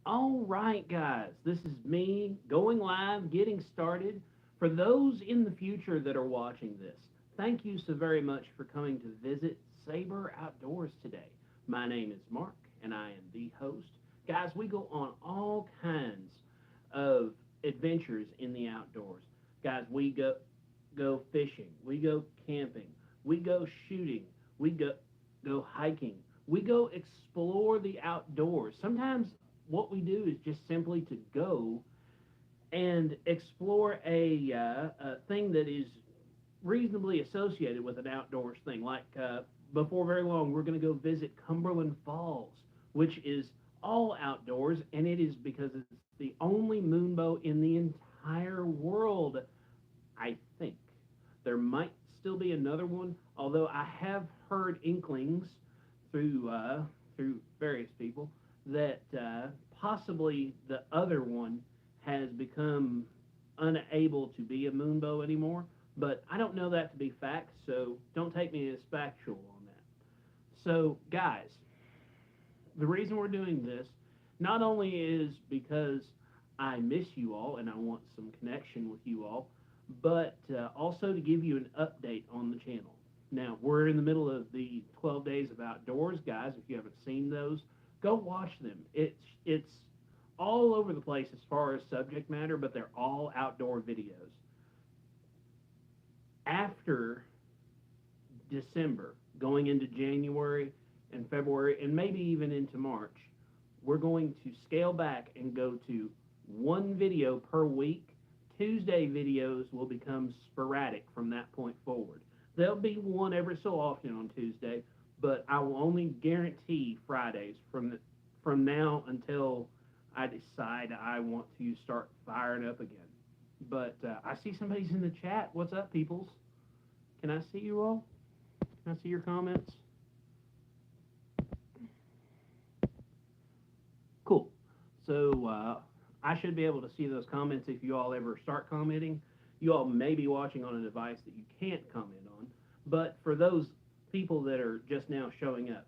All right, guys, this is me going live, getting started. For those in the future that are watching this, thank you so very much for coming to visit Saber Outdoors today. My name is Mark, and I am the host. Guys, we go on all kinds of adventures in the outdoors. Guys, we go fishing, we go camping, we go shooting, we go hiking, we go explore the outdoors. Sometimes what we do is just simply to go and explore a thing that is reasonably associated with an outdoors thing. Like before very long, we're going to go visit Cumberland Falls, which is all outdoors, and it is because it's the only moonbow in the entire world. I think there might still be another one, although I have heard inklings through various people that possibly the other one has become unable to be a moonbow anymore. But I don't know that to be fact, so don't take me as factual on that. So, guys, the reason we're doing this not only is because I miss you all and I want some connection with you all, but also to give you an update on the channel. Now, we're in the middle of the 12 Days of Outdoors, guys. If you haven't seen those, go watch them. It's all over the place as far as subject matter, but they're all outdoor videos. After December, going into January and February, and maybe even into March, we're going to scale back and go to one video per week. Tuesday videos will become sporadic from that point forward. There'll be one every so often on Tuesday, but I will only guarantee Fridays from now until I decide I want to start firing up again. But I see somebody's in the chat. What's up, peoples? Can I see you all? Can I see your comments? Cool. So I should be able to see those comments if you all ever start commenting. You all may be watching on a device that you can't comment on. But for those people that are just now showing up,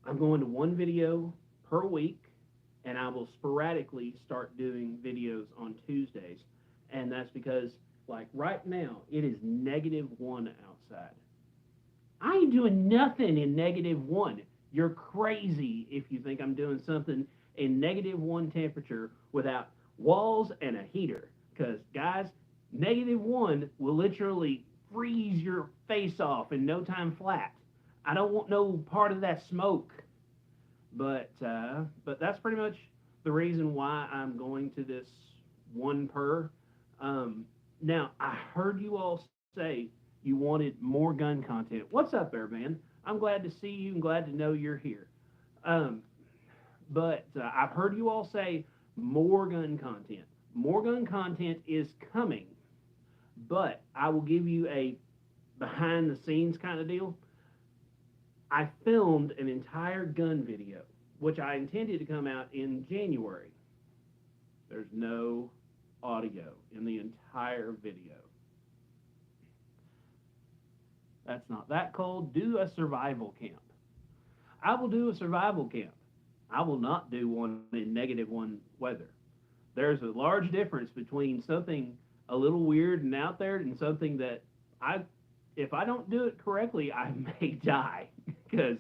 I'm going to one video per week, and I will sporadically start doing videos on Tuesdays. And that's because, like right now, it is -1 outside. I ain't doing nothing in -1. You're crazy if you think I'm doing something in -1 temperature without walls and a heater. Because, guys, -1 will literally freeze your face off in no time flat. I don't want no part of that smoke. But that's pretty much the reason why I'm going to this one per. Now I heard you all say you wanted more gun content. What's up, Airman? I'm glad to see you and glad to know you're here. Um, but I've heard you all say more gun content. More gun content is coming, but I will give you a behind the scenes kind of deal. I filmed an entire gun video, which I intended to come out in January. There's no audio in the entire video. That's not that cold. Do a survival camp. I will do a survival camp. I will not do one in -1 weather. There's a large difference between something a little weird and out there and something that I, if I don't do it correctly, I may die because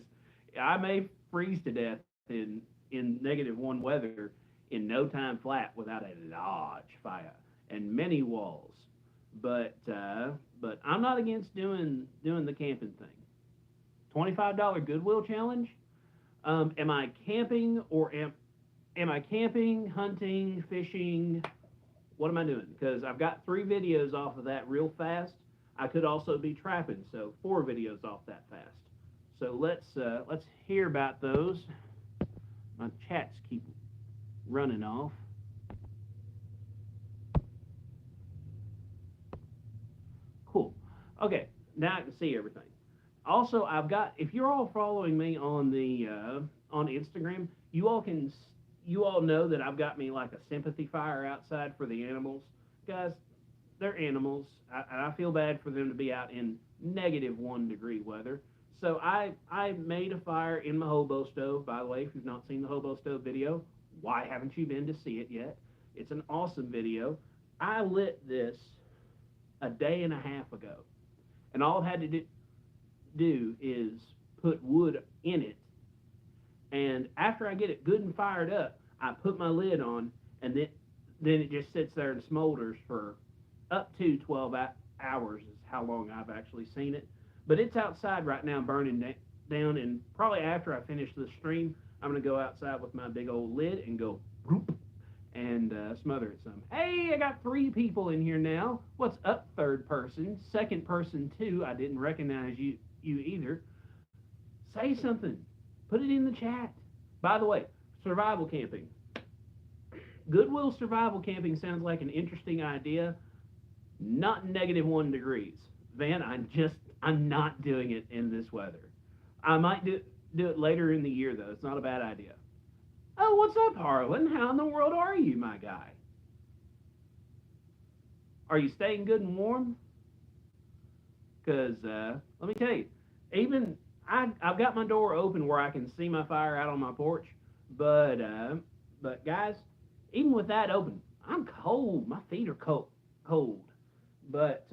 I may freeze to death in -1 weather in no time flat without a large fire and many walls. But I'm not against doing the camping thing. $25 Goodwill challenge. Am I camping or am I camping, hunting, fishing? What am I doing? Because I've got 3 videos off of that real fast. I could also be trapping, so 4 videos off that fast. So let's hear about those. My chats keep running off. Cool. Okay, now I can see everything. Also, I've got, if you're all following me on Instagram, you all know that I've got me like a sympathy fire outside for the animals. Guys, they're animals. I feel bad for them to be out in -1 degree weather. So I made a fire in my hobo stove. By the way, if you've not seen the hobo stove video, Why haven't you been to see it yet? It's an awesome video. I lit this a day and a half ago, and all I had to do is put wood in it, and after I get it good and fired up, I put my lid on, and then it just sits there and smolders for up to 12 hours is how long I've actually seen it. But it's outside right now burning down, and probably after I finish the stream, I'm going to go outside with my big old lid and go whoop, and smother it some. Hey, I got 3 people in here now. What's up, third person? Second person, too. I didn't recognize you either. Say something. Put it in the chat. By the way, survival camping. Goodwill survival camping sounds like an interesting idea. Not -1 degrees. Van, I'm not doing it in this weather. I might do it later in the year, though. It's not a bad idea. Oh, what's up, Harlan? How in the world are you, my guy? Are you staying good and warm? Because let me tell you, even I've got my door open where I can see my fire out on my porch, but guys, even with that open, I'm cold. My feet are cold. But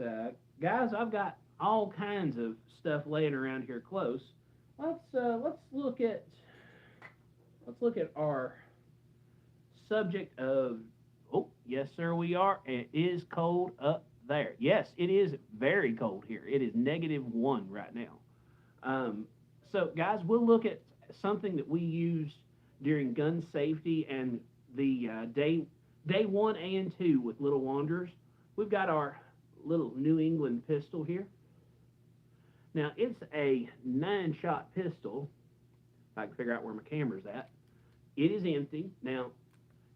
guys, I've got all kinds of stuff laying around here close. Let's look at our subject of. Oh, yes, sir, we are. It is cold up there. Yes, it is very cold here. It is -1 right now. So, guys, we'll look at something that we use during gun safety and the day 1 and 2 with Little Wanderers. We've got our little New England pistol here. Now, it's a 9-shot pistol. If I can figure out where my camera's at. It is empty. Now,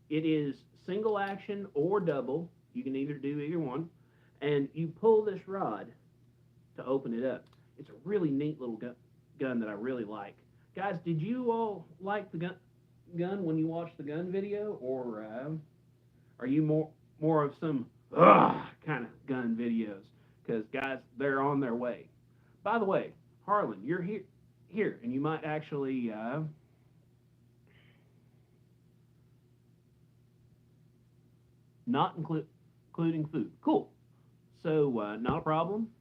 it is single action or double. You can either do either one. And you pull this rod to open it up. It's a really neat little gun that I really like. Guys, did you all like the gun when you watched the gun video? Or are you more of some kind of gun videos? Because, guys, they're on their way. By the way, Harlan, you're here, and you might actually not including food. Cool. So, not a problem.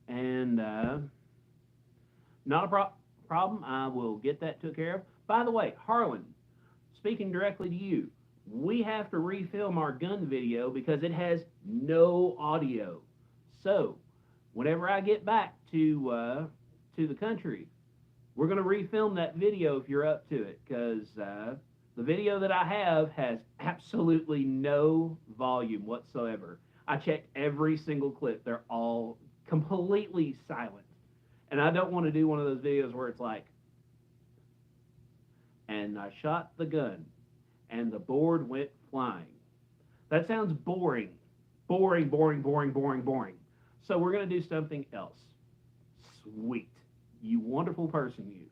And not a problem. I will get that took care of. By the way, Harlan, speaking directly to you, we have to refilm our gun video because it has no audio. So, whenever I get back to the country, we're going to refilm that video if you're up to it, because the video that I have has absolutely no volume whatsoever. I checked every single clip. They're all completely silent. And I don't want to do one of those videos where it's like, and I shot the gun, and the board went flying. That sounds boring. Boring. So we're going to do something else. Sweet. You wonderful person, you.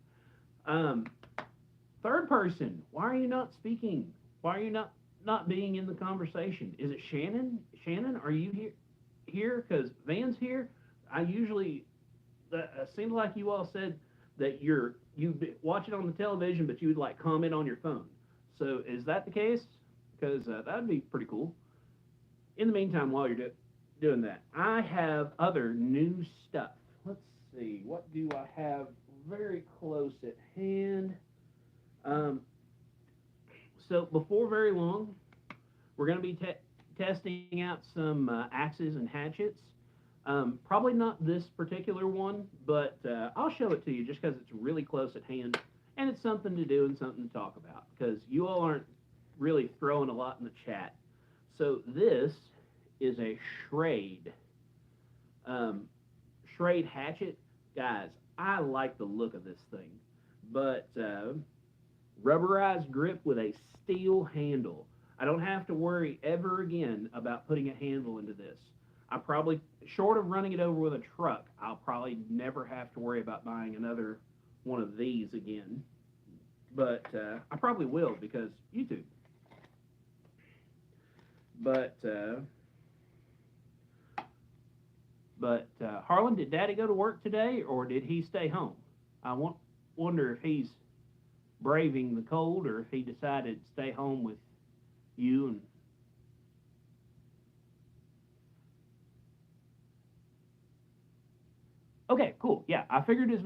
Third person, why are you not speaking? Why are you not being in the conversation? Is it Shannon? Shannon, are you here? Because Van's here. I usually, seems like you all said that you watch it on the television, but you would like comment on your phone. So is that the case? Because that would be pretty cool. In the meantime, while you're doing that, I have other new stuff. Let's see, what do I have very close at hand? So before very long, we're going to be testing out some axes and hatchets. Probably not this particular one, but I'll show it to you just because it's really close at hand, and it's something to do and something to talk about, because you all aren't really throwing a lot in the chat. So this is a Schrade. Schrade hatchet. Guys, I like the look of this thing, but rubberized grip with a steel handle. I don't have to worry ever again about putting a handle into this. I probably, short of running it over with a truck, I'll probably never have to worry about buying another one of these again. But I probably will, because YouTube. But Harlan, did Daddy go to work today, or did he stay home? I wonder if he's braving the cold, or if he decided to stay home with you. And okay, cool. Yeah, I figured as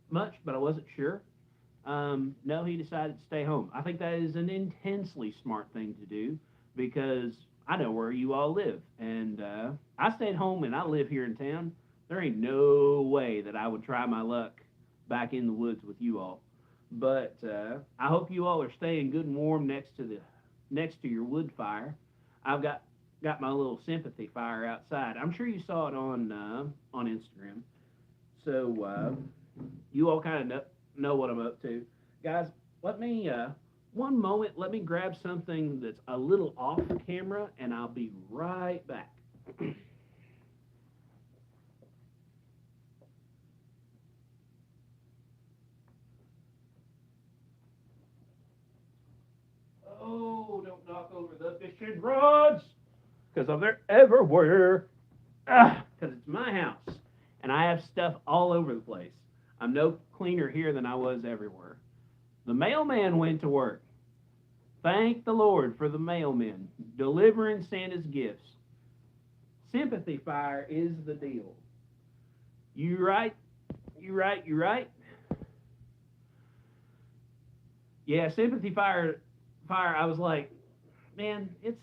much, but I wasn't sure. No, he decided to stay home. I think that is an intensely smart thing to do because I know where you all live, and I stayed home and I live here in town. There ain't no way that I would try my luck back in the woods with you all. But I hope you all are staying good and warm next to your wood fire. I've got my little sympathy fire outside. I'm sure you saw it on Instagram. So you all kind of know what I'm up to. Guys, let me, one moment, let me grab something that's a little off camera, and I'll be right back. Oh, don't knock over the fishing rods, because they're everywhere. Because it's my house, and I have stuff all over the place. I'm no cleaner here than I was everywhere. The mailman went to work. Thank the Lord for the mailmen delivering Santa's gifts. Sympathy fire is the deal. You right? You right? You right? Yeah, sympathy fire. Fire. I was like, man, it's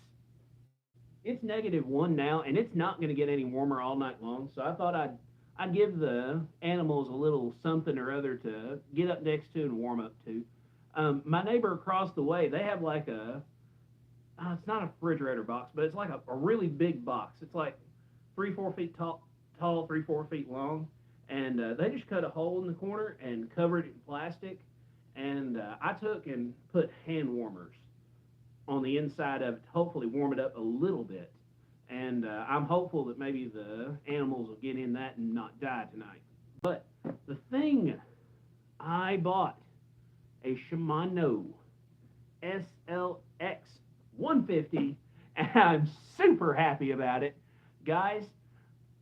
-1 now, and it's not going to get any warmer all night long. So I thought I'd give the animals a little something or other to get up next to and warm up to. My neighbor across the way, they have like it's not a refrigerator box, but it's like a really big box. It's like 3, 4 feet tall, 3, 4 feet long, and they just cut a hole in the corner and covered it in plastic. And I took and put hand warmers on the inside of it to hopefully warm it up a little bit. And I'm hopeful that maybe the animals will get in that and not die tonight. But the thing I bought a Shimano SLX 150, and I'm super happy about it. Guys,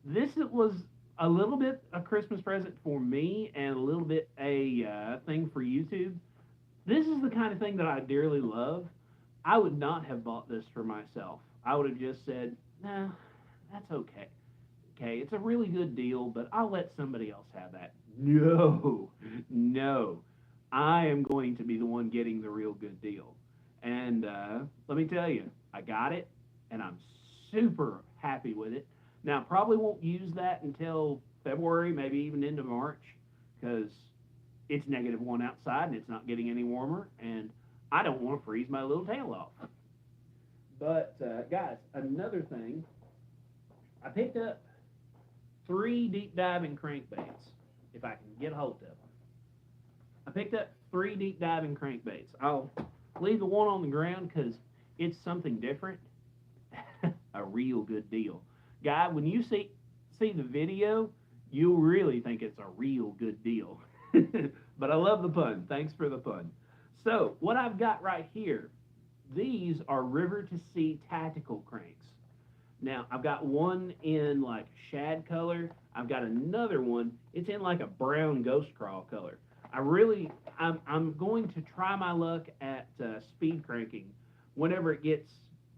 this was a little bit a Christmas present for me and a little bit a thing for YouTube. This is the kind of thing that I dearly love. I would not have bought this for myself. I would have just said, nah, that's okay. Okay, it's a really good deal, but I'll let somebody else have that. No, no. I am going to be the one getting the real good deal. And let me tell you, I got it, and I'm super happy with it. Now, probably won't use that until February, maybe even into March, because it's -1 outside and it's not getting any warmer, and I don't want to freeze my little tail off. But, guys, another thing, I picked up 3 deep diving crankbaits, if I can get a hold of them. I picked up 3 deep diving crankbaits. I'll leave the one on the ground because it's something different. A real good deal. Guy, when you see the video, you'll really think it's a real good deal. But I love the pun. Thanks for the pun. So, what I've got right here, these are River to Sea tactical cranks. Now, I've got one in like shad color. I've got another one. It's in like a brown ghost crawl color. I'm going to try my luck at speed cranking whenever it gets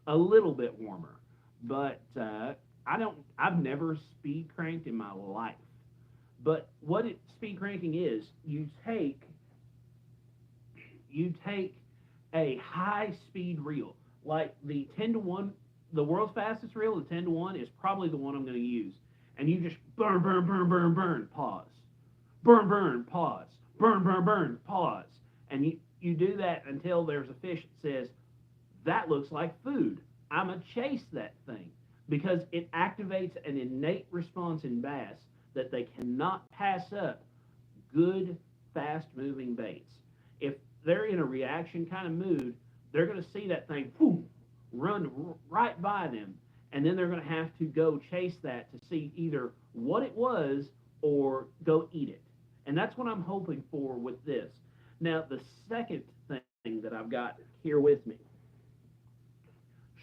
a little bit warmer. But I've never speed cranked in my life. But speed cranking is, you take a high speed reel, like the 10-to-1, the world's fastest reel, the 10-to-1 is probably the one I'm going to use. And you just burn, burn, burn, burn, burn, pause. Burn, burn, pause. Burn, burn, burn, pause. And you do that until there's a fish that says, that looks like food. I'm going to chase that thing because it activates an innate response in bass that they cannot pass up good, fast moving baits. If they're in a reaction kind of mood, they're going to see that thing run right by them, and then they're going to have to go chase that to see either what it was or go eat it. And that's what I'm hoping for with this. Now, the second thing that I've got here with me,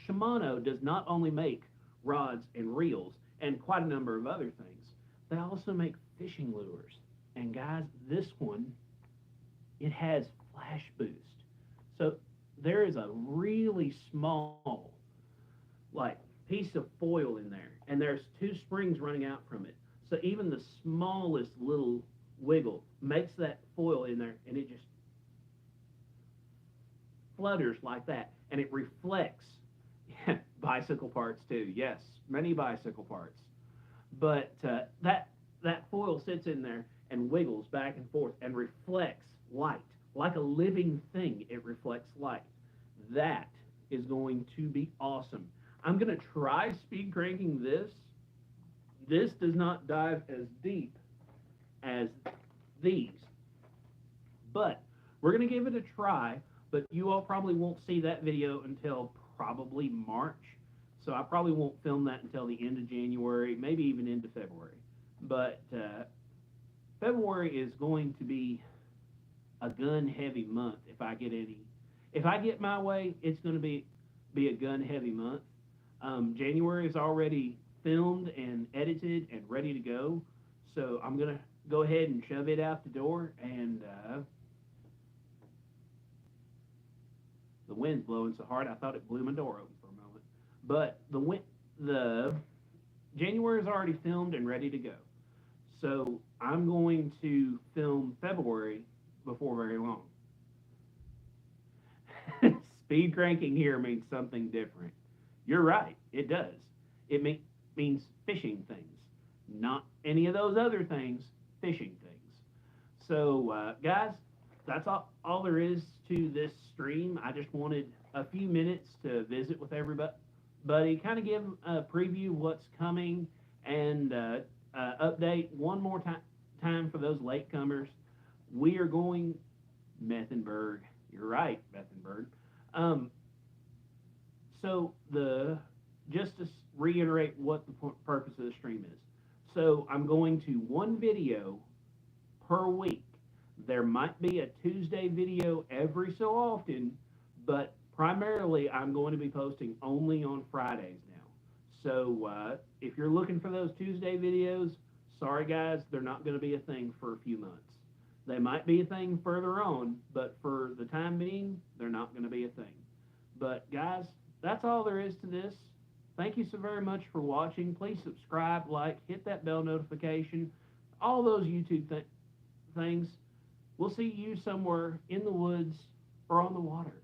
Shimano does not only make rods and reels and quite a number of other things, they also make fishing lures. And guys, this one, it has flash boost. So there is a really small, like, piece of foil in there, and there's two springs running out from it. So even the smallest little wiggle makes that foil in there, and it just flutters like that, and it reflects bicycle parts too. Yes, many bicycle parts. But that foil sits in there and wiggles back and forth and reflects light like a living thing. It reflects light. That is going to be awesome. I'm going to try speed cranking this. This does not dive as deep as these, but we're going to give it a try. But you all probably won't see that video until probably March. So I probably won't film that until the end of January, maybe even into February. But February is going to be a gun heavy month if I get any. If I get my way, it's going to be a gun heavy month. January is already filmed and edited and ready to go. So I'm going to go ahead and shove it out the door. And the wind's blowing so hard I thought it blew my door open for a moment. But the January is already filmed and ready to go. So I'm going to film February before very long. Speed cranking here means something different. You're right, it does. It means fishing things, not any of those other things, fishing things. So, guys, that's all there is to this stream. I just wanted a few minutes to visit with everybody, kind of give a preview of what's coming, and update one more time for those latecomers. We are going Methenberg. You're right, Methenberg. So just to reiterate what the purpose of the stream is. So I'm going to one video per week. There might be a Tuesday video every so often, but primarily I'm going to be posting only on Fridays now. So if you're looking for those Tuesday videos, sorry guys, they're not going to be a thing for a few months. They might be a thing further on, but for the time being, they're not going to be a thing. But guys, that's all there is to this. Thank you so very much for watching. Please subscribe, like, hit that bell notification, all those YouTube things. We'll see you somewhere in the woods or on the water.